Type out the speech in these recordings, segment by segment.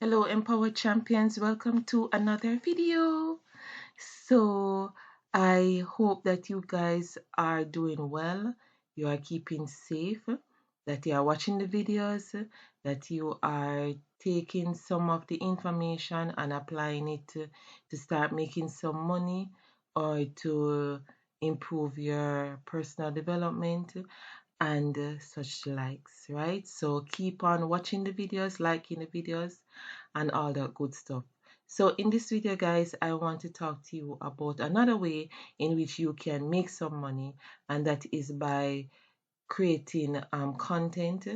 Hello, Empowered Champions. Welcome to another video. So, I hope that you guys are doing well. You are keeping safe, that you are watching the videos, that you are taking some of the information and applying it to start making some money or to improve your personal development and such likes, right? So keep on watching the videos, liking the videos, and all that good stuff. So in this video, guys, I want to talk to you about another way in which you can make some money, and that is by creating content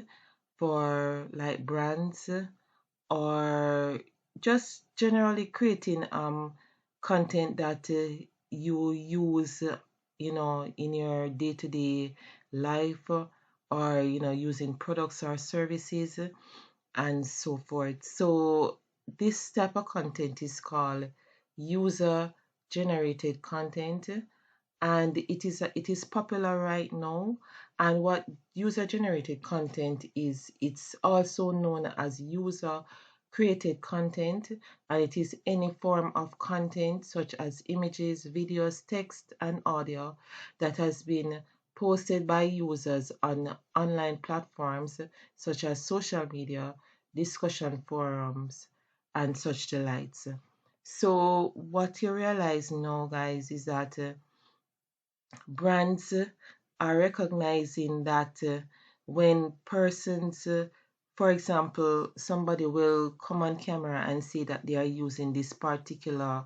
for like brands or just generally creating content that you use in your day-to-day life, or using products or services and so forth. So this type of content is called user generated content, and it is popular right now. And what user generated content is, it's also known as user created content, and it is any form of content such as images, videos, text, and audio that has been posted by users on online platforms such as social media, discussion forums, and such delights. So what you realize now, guys, is that brands are recognizing that when persons, for example, somebody will come on camera and say that they are using this particular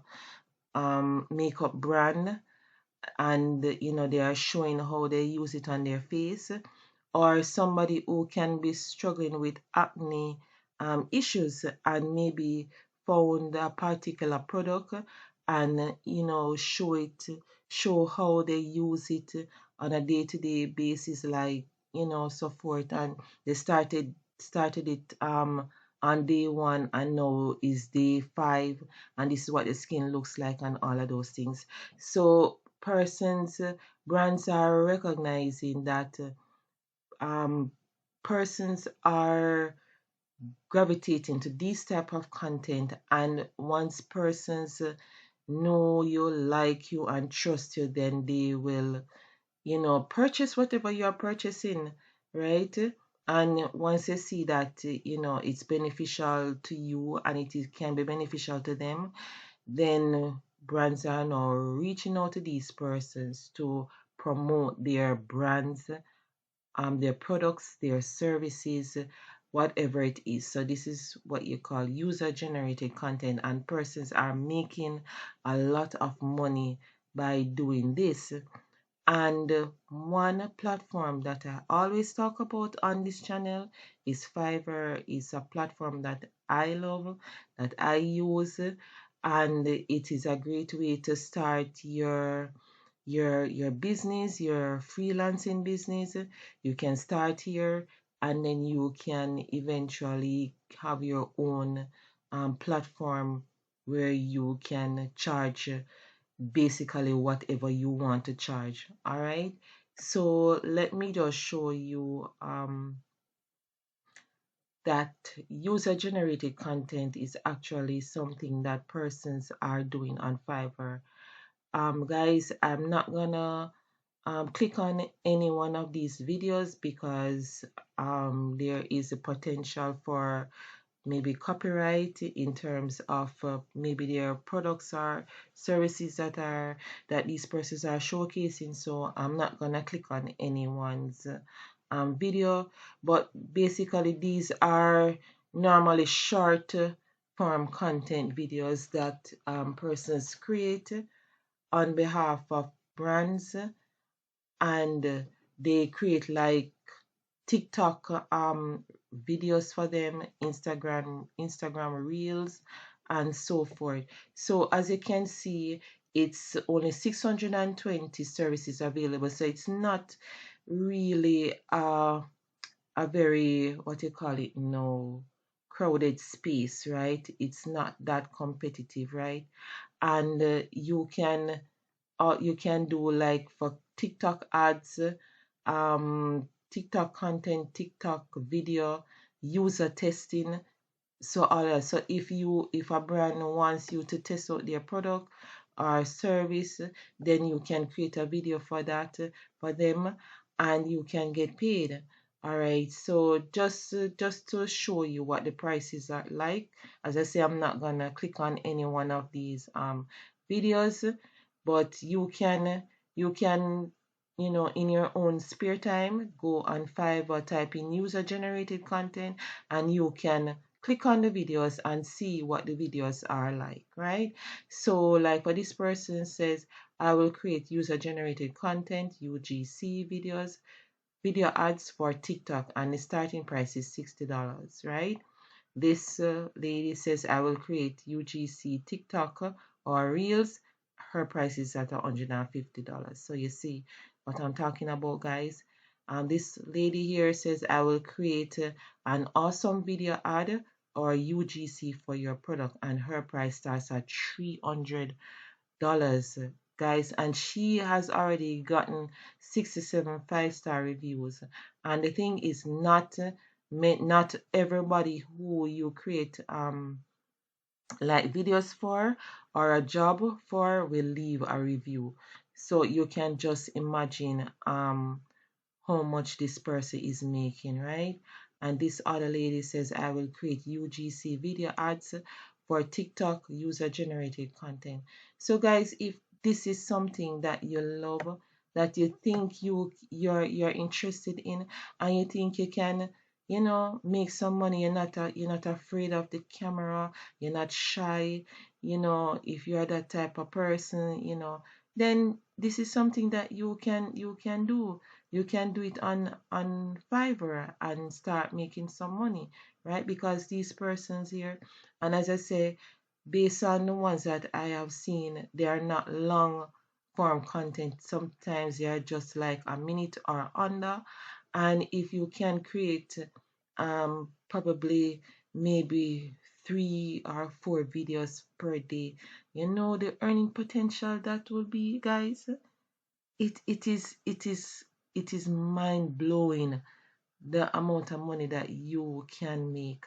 makeup brand, and they are showing how they use it on their face, or somebody who can be struggling with acne issues and maybe found a particular product and show how they use it on a day-to-day basis, like so forth, and they started it on day one, and now is day five, and this is what the skin looks like and all of those things. So brands are recognizing that um, persons are gravitating to this type of content, and once persons know you, like you, and trust you, then they will purchase whatever you're purchasing, right? And once they see that it's beneficial to you, and can be beneficial to them, then brands are now reaching out to these persons to promote their brands, their products, their services, whatever it is. So this is what you call user generated content, and persons are making a lot of money by doing this. And one platform that I always talk about on this channel is Fiverr. It's a platform that I love, that I use, and it is a great way to start your business, your freelancing business. You can start here, and then you can eventually have your own platform where you can charge basically whatever you want to charge. All right, so let me just show you that user generated content is actually something that persons are doing on Fiverr. Guys, I'm not gonna click on any one of these videos because there is a potential for maybe copyright in terms of maybe their products or services that these persons are showcasing. So I'm not gonna click on anyone's video, but basically these are normally short form content videos that persons create on behalf of brands, and they create like TikTok videos for them, Instagram Reels, and so forth. So as you can see, it's only 620 services available. So it's not really a very, what you call it, no, crowded space, right? It's not that competitive, right? And you can do like for TikTok ads, TikTok content, TikTok video, user testing, So all right, so if a brand wants you to test out their product or service, then you can create a video for that for them, and you can get paid. All right, so just to show you what the prices are like. As I say, I'm not gonna click on any one of these videos, but you can in your own spare time go on Fiverr, type in user generated content, and you can click on the videos and see what the videos are like, right? So like what this person says, I will create user generated content, UGC videos, video ads for TikTok, and the starting price is $60, right? This lady says, I will create UGC TikTok or Reels. Her price is at $150. So you see what I'm talking about, guys. This lady here says, I will create an awesome video ad or UGC for your product, and her price starts at $300, guys, and she has already gotten 67 five-star reviews. And the thing is, not everybody who you create like videos for or a job for will leave a review. So you can just imagine how much this person is making, right? And this other lady says, I will create UGC video ads for TikTok user generated content. So guys, if this is something that you love, that you think you're interested in, and you think you can, make some money, you're not afraid of the camera, you're not shy, if you're that type of person, then this is something that you can do. You can do it on Fiverr and start making some money, right? Because these persons here, and as I say, based on the ones that I have seen, they are not long form content. Sometimes they are just like a minute or under. And if you can create probably maybe 3 or 4 videos per day, the earning potential that will be, guys. It is mind blowing, the amount of money that you can make,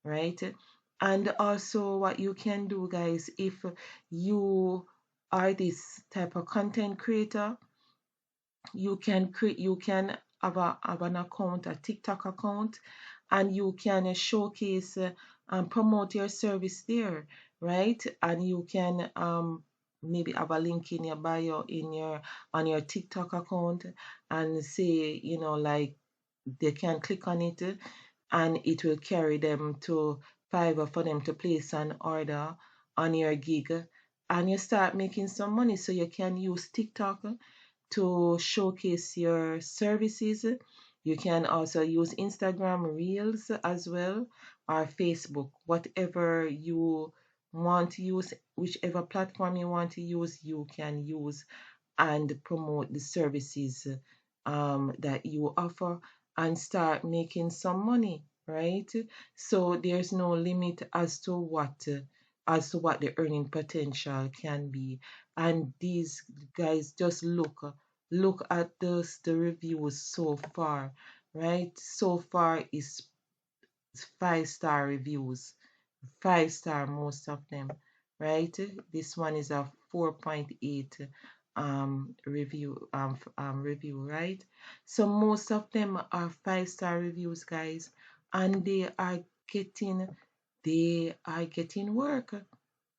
right? And also what you can do, guys, if you are this type of content creator, you can have an account, a TikTok account, and you can showcase and promote your service there, right? And you can maybe have a link in your bio in your on your TikTok account, and say, like, they can click on it, and it will carry them to Fiverr for them to place an order on your gig, and you start making some money. So you can use TikTok to showcase your services. You can also use Instagram Reels as well, or Facebook, whatever you want to use, whichever platform you want to use, you can use and promote the services that you offer, and start making some money, right? So there's no limit as to what the earning potential can be. And these guys, just look at the reviews so far, right? So far is 5-star reviews, 5-star most of them, right? This one is a 4.8 review, right? So most of them are 5-star reviews, guys, and getting they are getting work,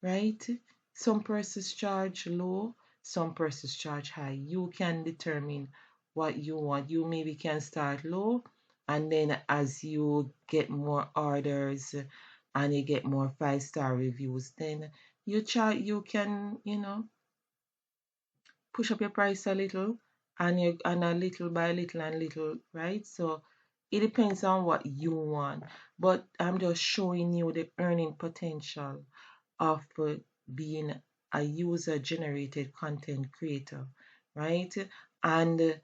right? Some persons charge low, some persons charge high. You can determine what you want. You maybe can start low, and then as you get more orders and you get more 5-star reviews, then you can, push up your price a little, and a little by little and little, right? So it depends on what you want. But I'm just showing you the earning potential of being a user generated content creator, right? And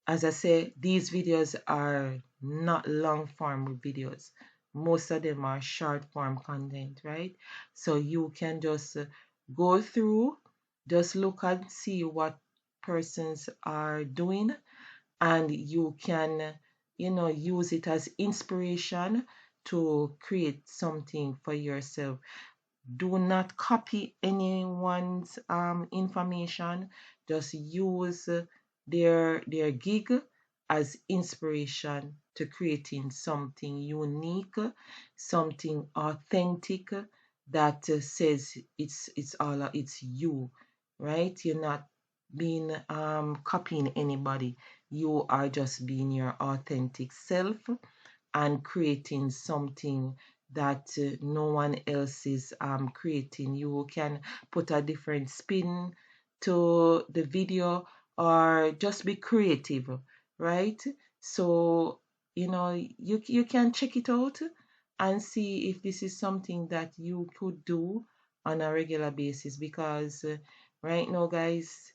as I say, these videos are not long form videos. Most of them are short form content, right? So you can just go through, just look and see what persons are doing, and you can use it as inspiration to create something for yourself. Do not copy anyone's information. Just use their gig as inspiration to creating something unique, something authentic that says it's you, right? You're not being copying anybody. You are just being your authentic self and creating something that no one else is creating. You can put a different spin to the video or just be creative, right? So, you can check it out and see if this is something that you could do on a regular basis because right now, guys,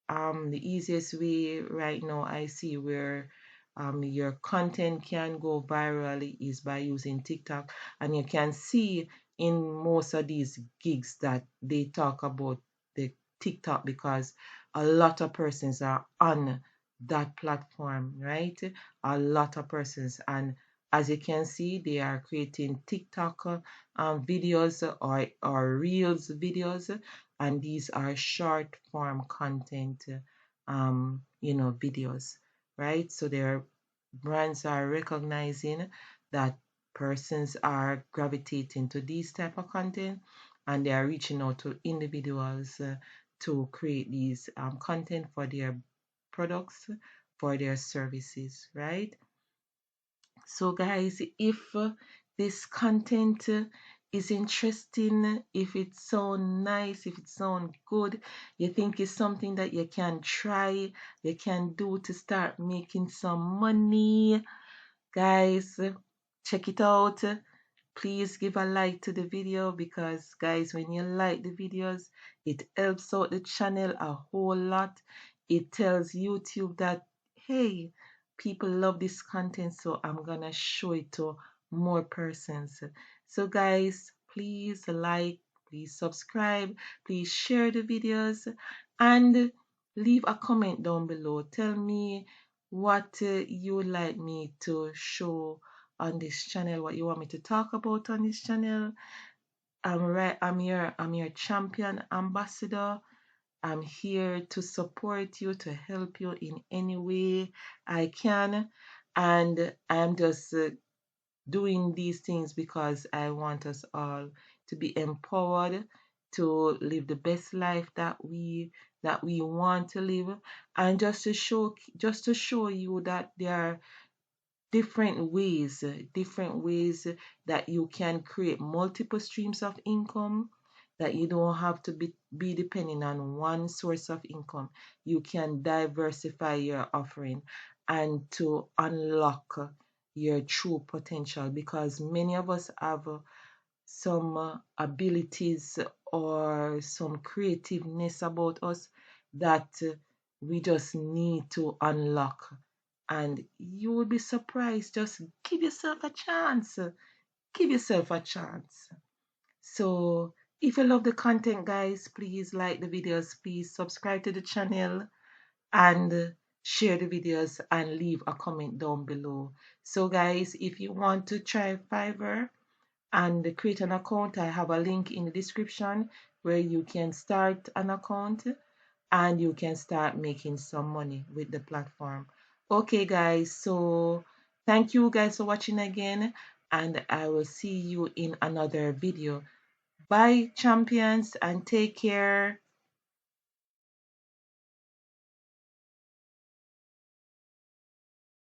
the easiest way right now I see where your content can go virally is by using TikTok. And you can see in most of these gigs that they talk about the TikTok because a lot of persons are on that platform, right? A lot of persons. And as you can see, they are creating TikTok videos or Reels videos, and these are short form content videos, right? So their brands are recognizing that persons are gravitating to these type of content, and they are reaching out to individuals to create these content for their products, for their services, right? So, guys, if this content is interesting, if it sounds nice, if it sounds good, you think it's something that you can try, you can do to start making some money, guys, check it out. Please give a like to the video because, guys, when you like the videos, it helps out the channel a whole lot. It tells YouTube that, hey, people love this content, so I'm gonna show it to more persons. So, guys, please like, please subscribe, please share the videos, and leave a comment down below. Tell me what you would like me to show on this channel, what you want me to talk about on this channel. I'm your champion ambassador. I'm here to support you, to help you in any way I can. And I'm just doing these things because I want us all to be empowered to live the best life that we want to live, and just to show you that there are different ways that you can create multiple streams of income, that you don't have to be depending on one source of income. You can diversify your offering and to unlock your true potential, because many of us have some abilities or some creativeness about us that we just need to unlock. And you will be surprised. Just give yourself a chance. Give yourself a chance. So, if you love the content, guys, please like the videos, please subscribe to the channel, and share the videos and leave a comment down below. So, guys, if you want to try Fiverr and create an account, I have a link in the description where you can start an account and you can start making some money with the platform. Okay, guys, so thank you guys for watching again, and I will see you in another video. Bye, champions, and take care.